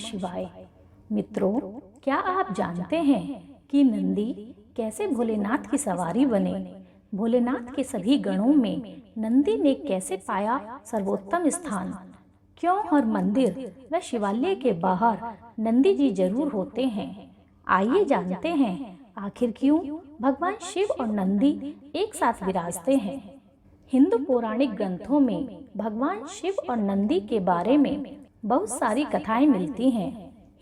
शिवाय। मित्रों, क्या आप जानते हैं कि नंदी कैसे भोलेनाथ की सवारी बने? भोलेनाथ के सभी गणों में नंदी ने कैसे पाया सर्वोत्तम स्थान? क्यों हर मंदिर व शिवालय के बाहर नंदी जी जरूर होते हैं? आइए जानते हैं आखिर क्यों भगवान शिव और नंदी एक साथ विराजते हैं। हिंदू पौराणिक ग्रंथों में भगवान शिव और नंदी के बारे में बहुत सारी कथाएं मिलती हैं।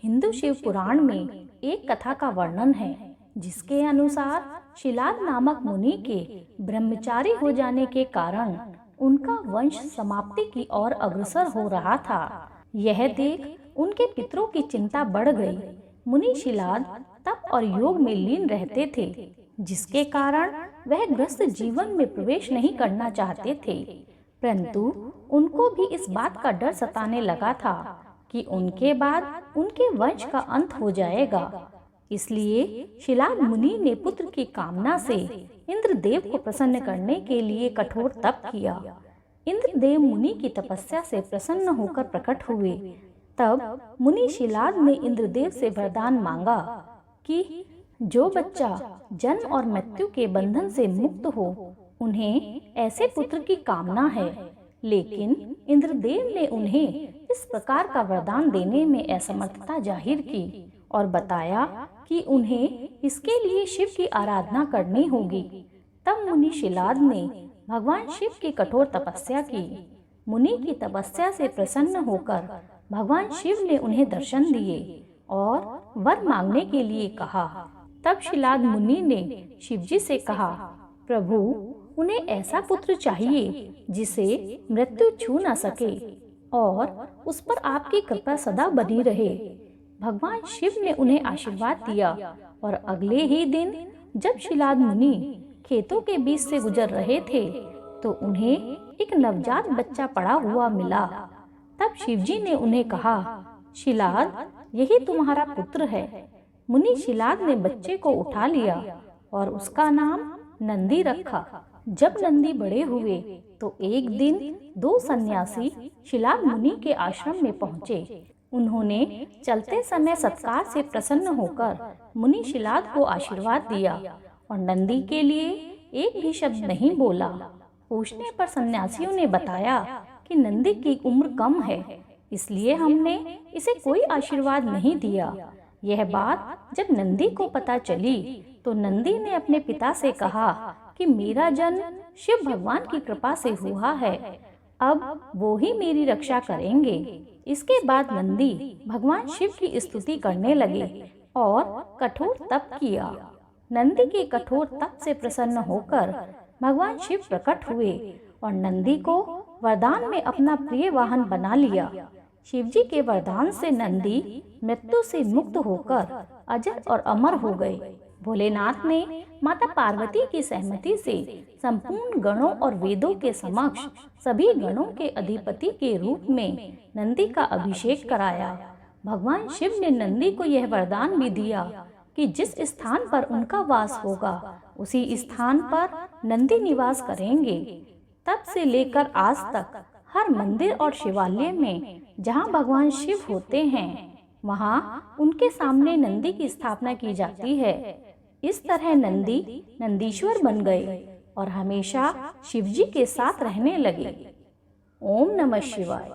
हिंदू शिव पुराण में एक कथा का वर्णन है जिसके अनुसार शिलाद नामक मुनि के ब्रह्मचारी हो जाने के कारण उनका वंश समाप्ति की ओर अग्रसर हो रहा था। यह देख उनके पितरों की चिंता बढ़ गई। मुनि शिलाद तप और योग में लीन रहते थे, जिसके कारण वह गृहस्थ जीवन में प्रवेश नहीं करना चाहते थे। परंतु उनको भी इस बात का डर सताने लगा था कि उनके बाद उनके वंश का अंत हो जाएगा। इसलिए शिलाद मुनि ने पुत्र की कामना से इंद्रदेव को प्रसन्न करने के लिए कठोर तप किया। इंद्रदेव मुनि की तपस्या से प्रसन्न होकर प्रकट हुए। तब मुनि शिलाद ने इंद्रदेव से वरदान मांगा कि जो बच्चा जन्म और मृत्यु के बंधन से मुक्त हो, उन्हें ऐसे पुत्र की कामना है। लेकिन इंद्रदेव ने उन्हें इस प्रकार का वरदान देने में असमर्थता जाहिर की और बताया कि उन्हें इसके लिए शिव की आराधना करनी होगी। तब मुनि शिलाद ने भगवान शिव की कठोर तपस्या की। मुनि की तपस्या से प्रसन्न होकर भगवान शिव ने उन्हें दर्शन दिए और वर मांगने के लिए कहा। तब शिलाद मुनि ने शिवजी से कहा, प्रभु, उन्हें ऐसा पुत्र चाहिए जिसे मृत्यु छू न सके और उस पर आपकी कृपा सदा बनी रहे। भगवान शिव ने उन्हें आशीर्वाद दिया और अगले ही दिन जब शिलाद मुनि खेतों के बीच से गुजर रहे थे तो उन्हें एक नवजात बच्चा पड़ा हुआ मिला। तब शिवजी ने उन्हें कहा, शिलाद, यही तुम्हारा पुत्र है। मुनि शिलाद ने बच्चे को उठा लिया और उसका नाम नंदी रखा। जब नंदी बड़े हुए तो एक दिन दो सन्यासी शिलाद मुनि के आश्रम में पहुँचे। उन्होंने चलते समय सत्कार से प्रसन्न होकर मुनि शिलाद को आशीर्वाद दिया और नंदी के लिए एक भी शब्द नहीं बोला। पूछने पर सन्यासियों ने बताया कि नंदी की उम्र कम है, इसलिए हमने इसे कोई आशीर्वाद नहीं दिया। यह बात जब नंदी को पता चली तो नंदी ने अपने पिता से कहा कि मेरा जन्म शिव भगवान की कृपा से हुआ है, अब वो ही मेरी रक्षा करेंगे। इसके बाद नंदी भगवान शिव की स्तुति करने लगे और कठोर तप किया। नंदी के कठोर तप से प्रसन्न होकर भगवान शिव प्रकट हुए और नंदी को वरदान में अपना प्रिय वाहन बना लिया। शिवजी के वरदान से नंदी मृत्यु से मुक्त होकर अजर और अमर हो गए। भोलेनाथ ने माता पार्वती की सहमति से संपूर्ण गणों और वेदों के समक्ष सभी गणों के अधिपति के रूप में नंदी का अभिषेक कराया। भगवान शिव ने नंदी को यह वरदान भी दिया कि जिस स्थान पर उनका वास होगा उसी स्थान पर नंदी निवास करेंगे। तब से लेकर आज तक हर मंदिर और शिवालय में जहाँ भगवान शिव होते हैं वहाँ उनके सामने नंदी की स्थापना की जाती है। इस तरह नंदी नंदीश्वर बन गए और हमेशा शिवजी के साथ रहने लगे। ओम नमः शिवाय।